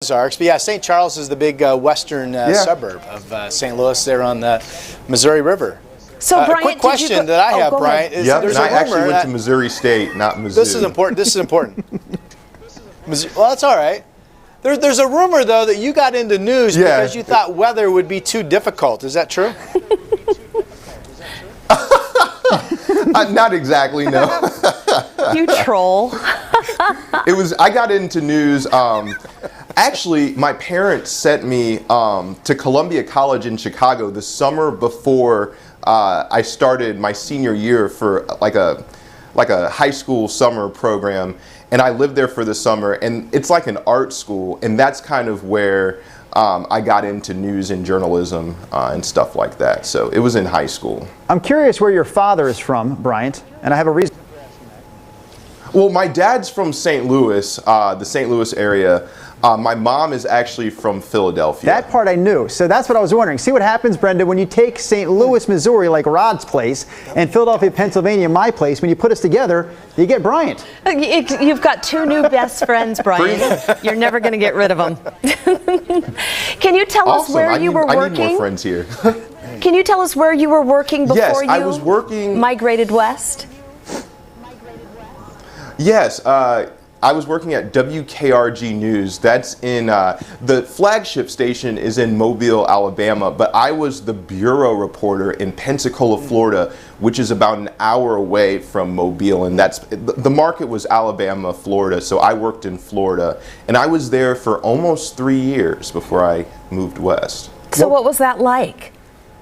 Ozarks, but yeah, St. Charles is the big western suburb of St. Louis there on the Missouri River. So, Bryant, quick question that I have, Bryant, is there's and a I actually rumor went to Missouri State, not Mizzou. This is important. This is important. Well, that's all right. There's a rumor, though, that you got into news because you thought weather would be too difficult. Is that true? Not exactly, no. You troll. I got into news. Actually, my parents sent me to Columbia College in Chicago the summer before I started my senior year for like a high school summer program, and I lived there for the summer. And it's like an art school, and that's kind of where I got into news and journalism and stuff like that. So it was in high school. I'm curious where your father is from, Bryant, and I have a reason. Well, my dad's from St. Louis, the St. Louis area. My mom is actually from Philadelphia. That part I knew. So that's what I was wondering. See what happens, Brenda, when you take St. Louis, Missouri, like Rod's place, and Philadelphia, Pennsylvania, my place. When you put us together, you get Bryant. You've got two new best friends, Bryant. You're never going to get rid of them. Can you tell us where you were working? I need more friends here. Can you tell us where you were working before I was working, migrated west? Yes, I was working at WKRG News. That's in, the flagship station is in Mobile, Alabama, but I was the bureau reporter in Pensacola, Florida, which is about an hour away from Mobile, and the market was Alabama, Florida, so I worked in Florida, and I was there for almost 3 years before I moved west. So what was that like?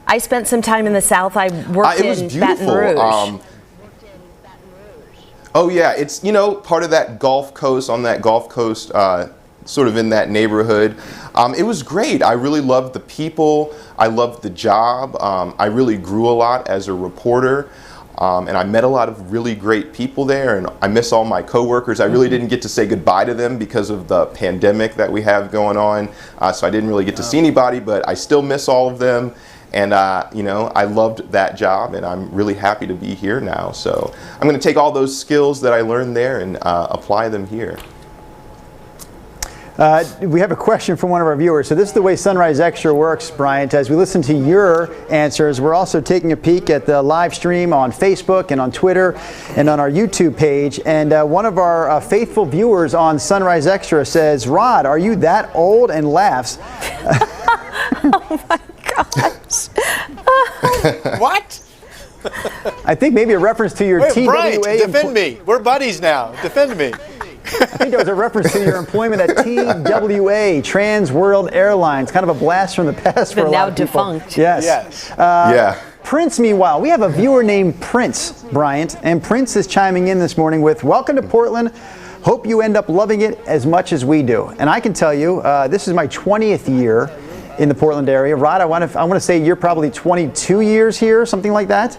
I spent some time in the South. I worked in Baton Rouge. Oh yeah, it's, part of that Gulf Coast, on that Gulf Coast, sort of in that neighborhood. It was great. I really loved the people. I loved the job. I really grew a lot as a reporter. And I met a lot of really great people there, and I miss all my coworkers. I really didn't get to say goodbye to them because of the pandemic that we have going on. So I didn't really get to see anybody, but I still miss all of them. And, I loved that job, and I'm really happy to be here now. So I'm going to take all those skills that I learned there and apply them here. We have a question from one of our viewers. So this is the way Sunrise Extra works, Bryant. As we listen to your answers, we're also taking a peek at the live stream on Facebook and on Twitter and on our YouTube page. And one of our faithful viewers on Sunrise Extra says, "Rod, are you that old?" and laughs. Oh my gosh. What? I think maybe a reference to your TWA. Bryant, defend me. We're buddies now. Defend me. I think that was a reference to your employment at TWA, Trans World Airlines. Kind of a blast from the past for a lot of people. Now defunct. Yes. Yeah. Prince, meanwhile, we have a viewer named Prince, Bryant, and Prince is chiming in this morning with, "Welcome to Portland. Hope you end up loving it as much as we do." And I can tell you, this is my 20th year in the Portland area. Rod, I want to say you're probably 22 years here, something like that?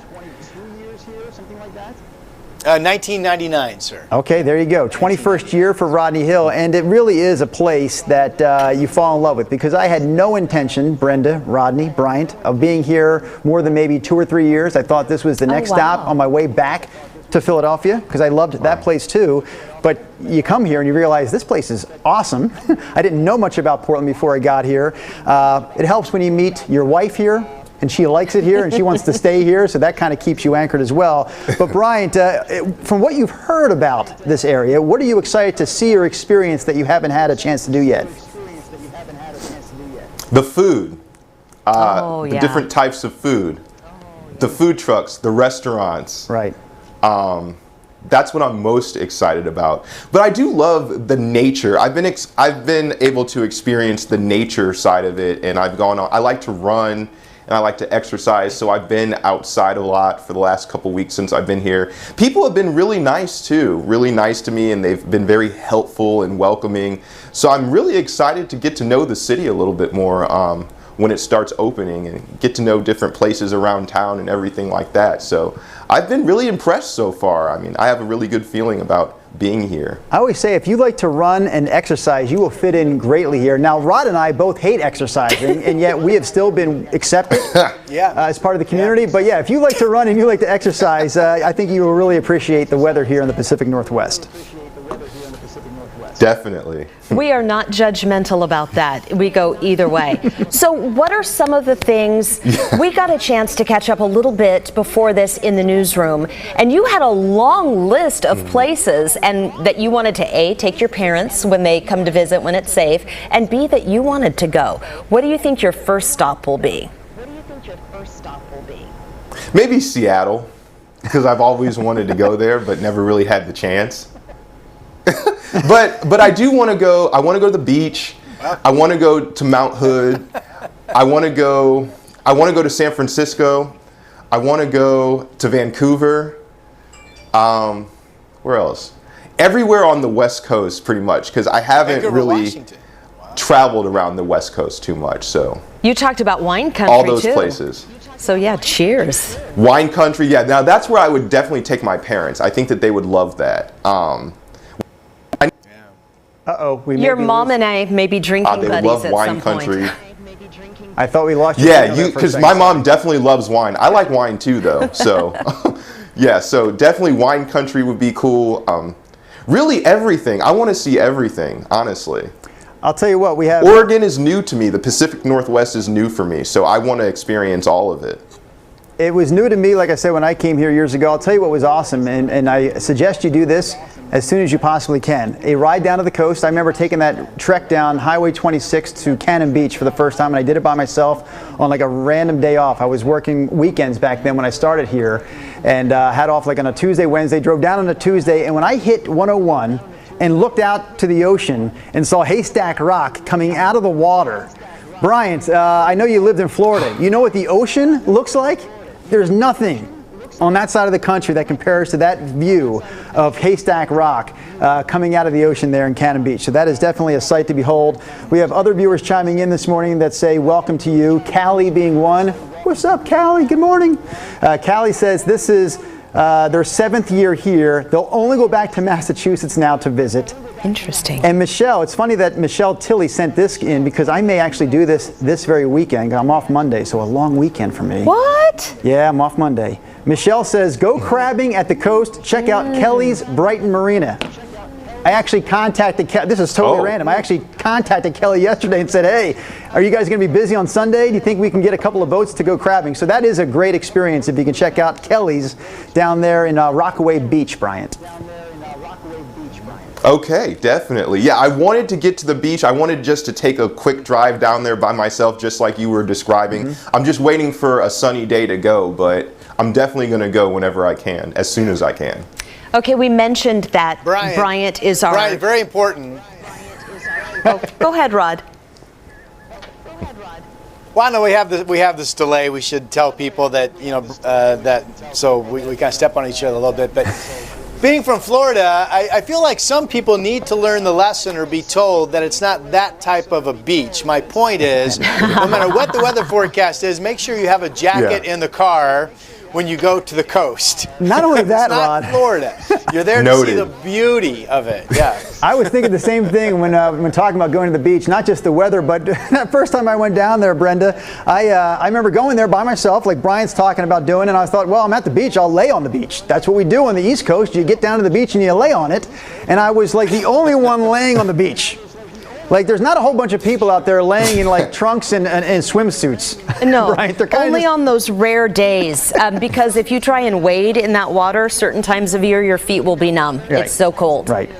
1999, sir. Okay, there you go. 21st year for Rodney Hill, and it really is a place that you fall in love with, because I had no intention, Brenda, Rodney, Bryant, of being here more than maybe 2 or 3 years. I thought this was the next stop on my way back to Philadelphia, because I loved that place too. But you come here and you realize this place is awesome. I didn't know much about Portland before I got here. It helps when you meet your wife here, and she likes it here and she wants to stay here, so that kind of keeps you anchored as well. But Bryant, from what you've heard about this area, what are you excited to see or experience that you haven't had a chance to do yet? The food. The different types of food. The food trucks, the restaurants. Right. That's what I'm most excited about. But I do love the nature. I've been able to experience the nature side of it, and I like to run and I like to exercise, so I've been outside a lot for the last couple weeks since I've been here. People have been really nice too, really nice to me, and they've been very helpful and welcoming. So I'm really excited to get to know the city a little bit more when it starts opening, and get to know different places around town and everything like that. So I've been really impressed so far. I mean, I have a really good feeling about being here. I always say, if you like to run and exercise, you will fit in greatly here. Now, Rod and I both hate exercising, and yet we have still been accepted as part of the community. Yeah. But yeah, if you like to run and you like to exercise, I think you will really appreciate the weather here in the Pacific Northwest. Definitely. We are not judgmental about that. We go either way. So what are some of the things, we got a chance to catch up a little bit before this in the newsroom, and you had a long list of places and that you wanted to A, take your parents when they come to visit when it's safe, and B, that you wanted to go. What do you think your first stop will be? Maybe Seattle, because I've always wanted to go there but never really had the chance. but I do want to go. I want to go to the beach. I want to go to Mount Hood. I want to go to San Francisco. I want to go to Vancouver. Where else? Everywhere on the West Coast, pretty much, because I haven't Vancouver, really Washington. traveled around the West Coast too much. So You talked about wine country all those too. places. So yeah, cheers. Wine country, yeah. Now that's where I would definitely take my parents. I think that they would love that. Your mom and I may be drinking They buddies love at wine some country. point. I thought we lost you. Yeah, because my mom definitely loves wine. I like wine too, though. So, yeah, so definitely wine country would be cool. Really everything. I want to see everything, honestly. I'll tell you what, we have. Oregon is new to me. The Pacific Northwest is new for me. So I want to experience all of it. It was new to me, like I said, when I came here years ago. I'll tell you what was awesome, and I suggest you do this as soon as you possibly can. A ride down to the coast. I remember taking that trek down Highway 26 to Cannon Beach for the first time, and I did it by myself on like a random day off. I was working weekends back then when I started here, and had off like on a Tuesday, Wednesday, drove down on a Tuesday, and when I hit 101 and looked out to the ocean and saw Haystack Rock coming out of the water. Bryant, I know you lived in Florida. You know what the ocean looks like? There's nothing on that side of the country that compares to that view of Haystack Rock coming out of the ocean there in Cannon Beach. So that is definitely a sight to behold. We have other viewers chiming in this morning that say welcome to you, Callie being one. What's up, Callie? Good morning. Callie says this is their 7th year here. They'll only go back to Massachusetts now to visit. Interesting. And Michelle, it's funny that Michelle Tilley sent this in because I may actually do this very weekend. I'm off Monday, so a long weekend for me. What? Yeah, I'm off Monday. Michelle says, go crabbing at the coast. Check out Kelly's Brighton Marina. I actually contacted Kelly. This is totally random. I actually contacted Kelly yesterday and said, hey, are you guys going to be busy on Sunday? Do you think we can get a couple of boats to go crabbing? So that is a great experience if you can check out Kelly's down there in Rockaway Beach, Bryant. Okay, definitely. Yeah, I wanted to get to the beach. I wanted just to take a quick drive down there by myself, just like you were describing. I'm just waiting for a sunny day to go, but I'm definitely going to go whenever I can, as soon as I can. Okay, we mentioned that Bryant is our... Bryant, very important. Oh, go ahead, Rod. Well, I know we have this delay. We should tell people that, so we kind of step on each other a little bit. But being from Florida, I feel like some people need to learn the lesson or be told that it's not that type of a beach. My point is, no matter what the weather forecast is, make sure you have a jacket in the car when you go to the coast. Not only that, Rod. Not Florida. You're there to see the beauty of it. Yeah. I was thinking the same thing when talking about going to the beach, not just the weather, but that first time I went down there, Brenda, I remember going there by myself, like Brian's talking about doing, and I thought, well, I'm at the beach, I'll lay on the beach. That's what we do on the East Coast. You get down to the beach and you lay on it. And I was like the only one laying on the beach. Like, there's not a whole bunch of people out there laying in like trunks and swimsuits. No, right? They're only on those rare days. Because if you try and wade in that water, certain times of year, your feet will be numb. Right. It's so cold. Right.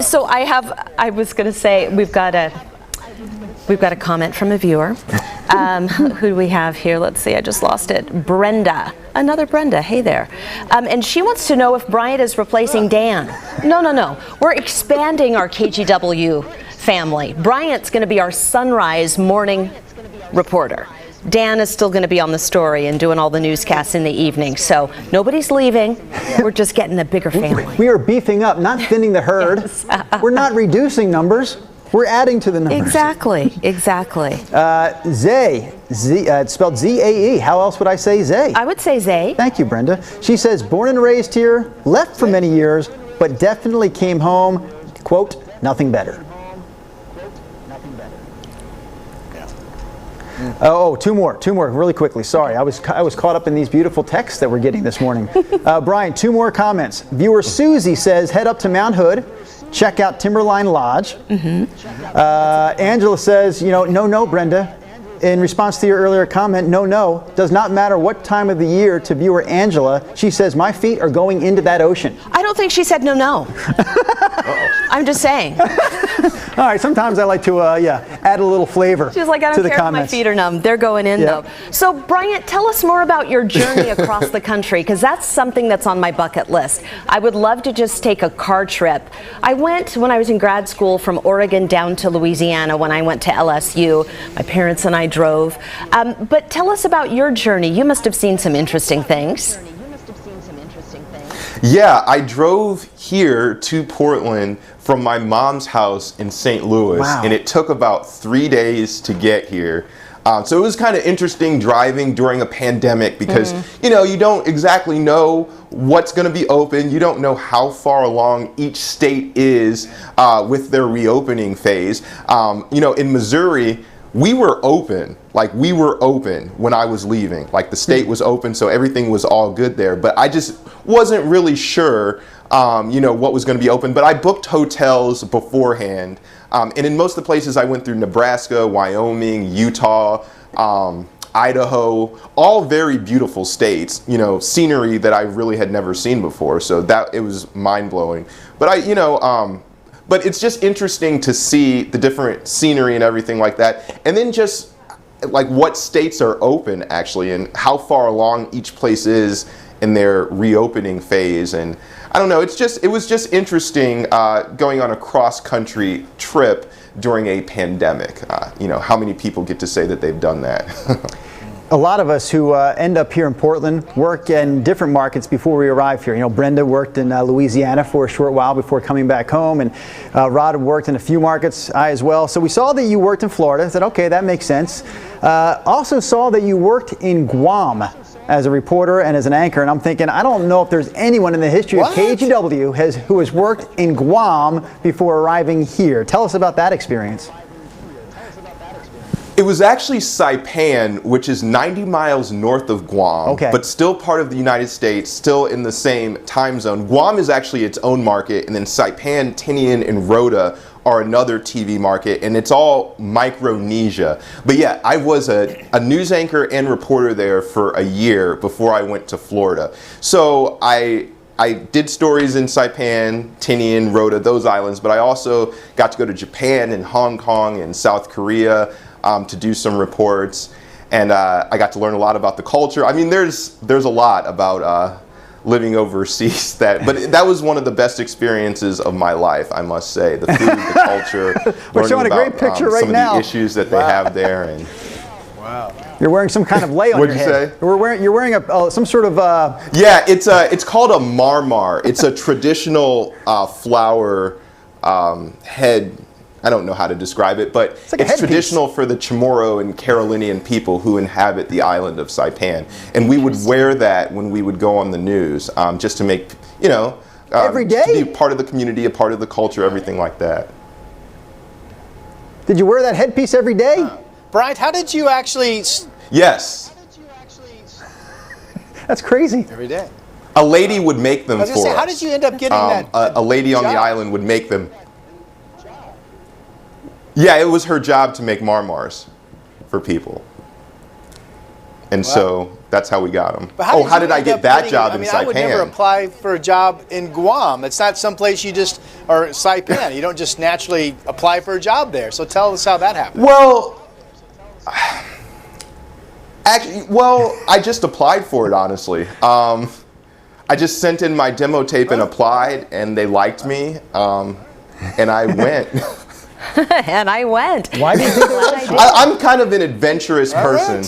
So I was going to say, we've got a comment from a viewer. Who do we have here? Let's see, I just lost it. Brenda. Another Brenda. Hey there. And she wants to know if Bryant is replacing Dan. No. We're expanding our KGW family. Bryant's going to be our sunrise morning reporter. Dan is still going to be on the story and doing all the newscasts in the evening. So nobody's leaving. We're just getting a bigger family. We are beefing up, not thinning the herd. Yes. We're not reducing numbers. We're adding to the numbers. Exactly. Zay, it's spelled Z-A-E. How else would I say Zay? I would say Zay. Thank you, Brenda. She says, born and raised here, left for many years, but definitely came home, quote, nothing better. Two more really quickly. Sorry, I was caught up in these beautiful texts that we're getting this morning. Brian, 2 more comments. Viewer Susie says, head up to Mount Hood. check out Timberline Lodge. Angela says, no, Brenda. In response to your earlier comment, no, does not matter what time of the year to viewer Angela. She says, my feet are going into that ocean. I don't think she said no. I'm just saying. All right, sometimes I like to, add a little flavor She's like, I to don't the care if my comments. feet are numb. They're going in, though. So, Bryant, tell us more about your journey across the country, because that's something that's on my bucket list. I would love to just take a car trip. I went, when I was in grad school, from Oregon down to Louisiana when I went to LSU. My parents and I drove. But tell us about your journey. You must have seen some interesting things. Yeah, I drove here to Portland from my mom's house in St. Louis, and it took about 3 days to get here. So it was kind of interesting driving during a pandemic because, you don't exactly know what's going to be open. You don't know how far along each state is with their reopening phase. In Missouri, we were open. We were open when I was leaving. The state was open, so everything was all good there. But I just wasn't really sure, what was going to be open. But I booked hotels beforehand. And in most of the places I went through, Nebraska, Wyoming, Utah, Idaho, all very beautiful states, scenery that I really had never seen before. So it was mind-blowing. But but it's just interesting to see the different scenery and everything like that. And then just what states are open actually and how far along each place is in their reopening phase. And I don't know, it was just interesting going on a cross-country trip during a pandemic. How many people get to say that they've done that? A lot of us who end up here in Portland work in different markets before we arrive here. Brenda worked in Louisiana for a short while before coming back home, and Rod worked in a few markets, I as well. So we saw that you worked in Florida. I said, okay, that makes sense. Also saw that you worked in Guam as a reporter and as an anchor, and I'm thinking, I don't know if there's anyone in the history of KGW who has worked in Guam before arriving here. Tell us about that experience. It was actually Saipan, which is 90 miles north of Guam, but still part of the United States, still in the same time zone. Guam is actually its own market, and then Saipan, Tinian, and Rota are another TV market, and it's all Micronesia. But yeah, I was a news anchor and reporter there for a year before I went to Florida. So I did stories in Saipan, Tinian, Rota, those islands, but I also got to go to Japan and Hong Kong and South Korea to do some reports, and I got to learn a lot about the culture. I mean, there's a lot about living overseas but that was one of the best experiences of my life, I must say. The food, the culture, we're showing a great picture right some now. of the issues that they have there. And you're wearing some kind of lei on your head. What'd you say? You're wearing some sort of. Yeah, it's called a marmar. It's a traditional flower head. I don't know how to describe it, but it's traditional for the Chamorro and Carolinian people who inhabit the island of Saipan. And we would wear that when we would go on the news, just to make, every day? To be part of the community, a part of the culture, everything like that. Did you wear that headpiece every day? Bryant, how did you actually... Yes. That's crazy. Every day. A lady would make them for us. How did you end up getting that a lady on the island would make them. Yeah, it was her job to make marmars for people. And so that's how we got them. How did I get that job in Saipan? I would never apply for a job in Guam. It's not someplace you just, or Saipan, you don't just naturally apply for a job there. So tell us how that happened. Well, I just applied for it, honestly. I just sent in my demo tape and applied, and they liked me, and I went. And I went. Why do you think I'm kind of an adventurous person.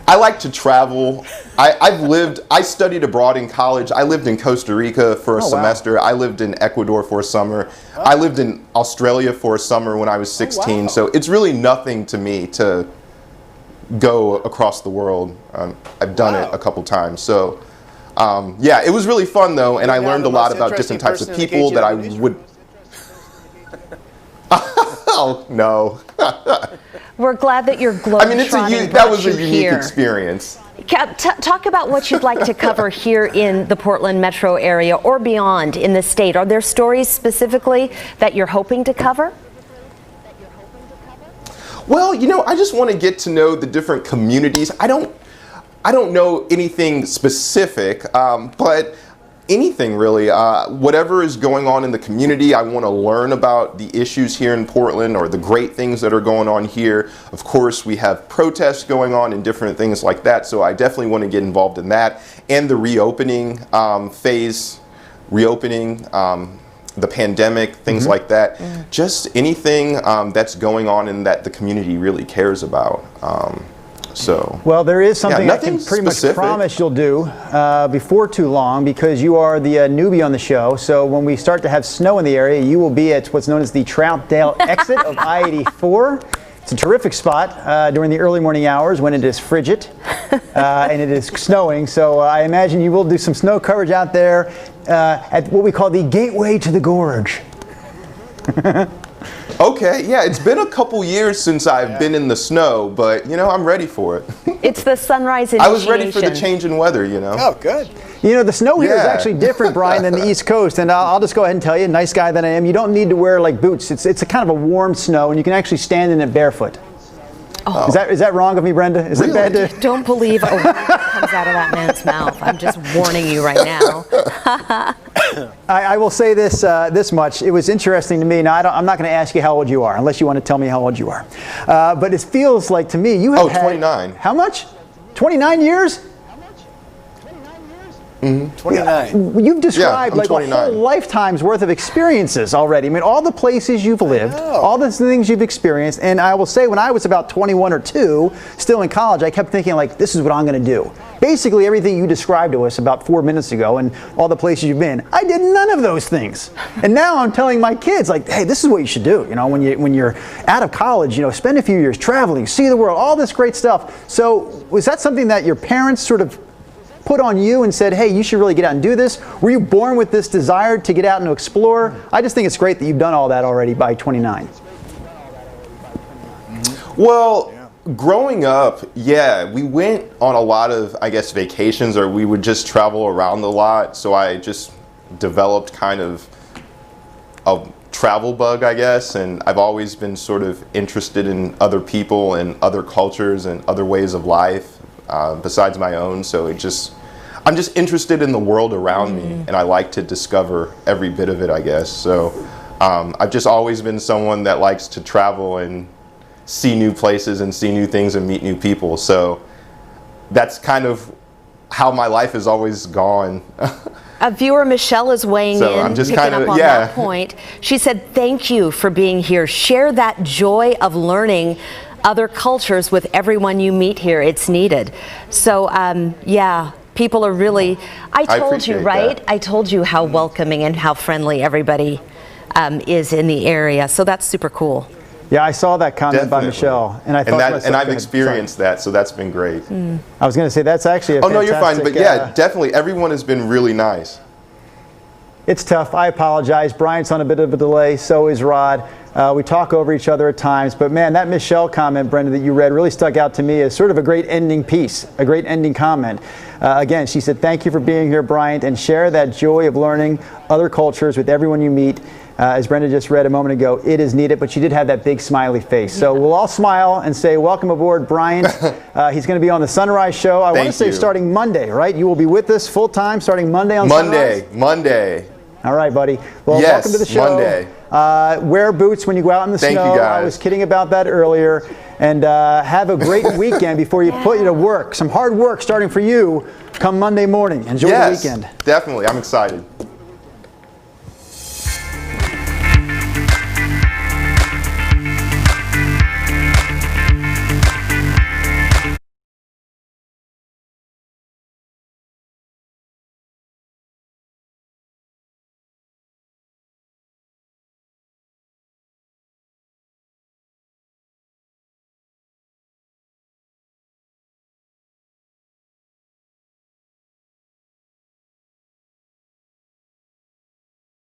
I like to travel. I studied abroad in college. I lived in Costa Rica for a semester. I lived in Ecuador for a summer. I lived in Australia for a summer when I was 16. So it's really nothing to me to go across the world. I've done it a couple times. So yeah, it was really fun though, and I learned a lot about different types of people that I would... Oh, no. We're glad that you're globetrotting. That was a unique experience. Talk about what you'd like to cover here in the Portland metro area or beyond in the state. Are there stories specifically that you're hoping to cover? Well, I just want to get to know the different communities. I don't know anything specific, but anything really. Whatever is going on in the community, I want to learn about the issues here in Portland or the great things that are going on here. Of course, we have protests going on and different things like that, so I definitely want to get involved in that. And the reopening phase, the pandemic, things like that. Just anything that's going on and that the community really cares about. Well, there is something I can pretty specific. much promise you'll do before too long, because you are the newbie on the show. So when we start to have snow in the area, you will be at what's known as the Troutdale exit of I-84. It's a terrific spot during the early morning hours when it is frigid and it is snowing. So I imagine you will do some snow coverage out there at what we call the gateway to the gorge. Okay, yeah, it's been a couple years since I've been in the snow, but I'm ready for it. It's the sunrise initiation. I was ready for the change in weather, Oh, good. The snow here is actually different, Brian, than the East Coast. And I'll just go ahead and tell you, nice guy that I am, you don't need to wear like boots. It's a kind of a warm snow, and you can actually stand in it barefoot. Oh. Is that wrong of me, Brenda? Is it bad to... Don't believe a word that comes out of that man's mouth. I'm just warning you right now. I will say this much. It was interesting to me. Now, I'm not going to ask you how old you are, unless you want to tell me how old you are. But it feels like to me you have had... 29. How much? 29 years? 29. You've described like 29. a whole lifetime's worth of experiences already. I mean, all the places you've lived, all the things you've experienced. And I will say, when I was about 21 or 2, still in college, I kept thinking, like, this is what I'm going to do. Basically, everything you described to us about 4 minutes ago and all the places you've been, I did none of those things. And now I'm telling my kids, like, hey, this is what you should do. When you're out of college, spend a few years traveling, see the world, all this great stuff. So was that something that your parents sort of put on you and said, hey, you should really get out and do this? Were you born with this desire to get out and to explore? I just think it's great that you've done all that already by 29. Well, growing up, we went on a lot of, vacations, or we would just travel around a lot. So I just developed kind of a travel bug, I guess. And I've always been sort of interested in other people and other cultures and other ways of life besides my own. So I'm just interested in the world around me, and I like to discover every bit of it, I guess. So I've just always been someone that likes to travel and see new places and see new things and meet new people. So that's kind of how my life has always gone. A viewer, Michelle, is weighing in, I'm just picking kind of, up on that point. She said, thank you for being here. Share that joy of learning other cultures with everyone you meet here. It's needed. So, people are really, I told you, right? That. I told you how welcoming and how friendly everybody is in the area. So that's super cool. Yeah, I saw that comment by Michelle, and I thought I've experienced that, so that's been great. I was going to say that's actually a fantastic... Oh, no, you're fine, but definitely, everyone has been really nice. It's tough. I apologize. Bryant's on a bit of a delay, so is Rod. We talk over each other at times, but man, that Michelle comment, Brenda, that you read really stuck out to me as sort of a great ending piece, a great ending comment. Again, she said, thank you for being here, Bryant, and share that joy of learning other cultures with everyone you meet. As Brenda just read a moment ago, it is needed, but she did have that big smiley face. So we'll all smile and say, welcome aboard, Bryant. He's going to be on the Sunrise Show. I want to say starting Monday, right? You will be with us full time starting Monday on Sunrise? Monday. All right, buddy. Well, welcome to the show. Monday. Wear boots when you go out in the snow. Thank you, guys. I was kidding about that earlier. And have a great weekend before you put you to work. Some hard work starting for you come Monday morning. Enjoy the weekend. Definitely. I'm excited.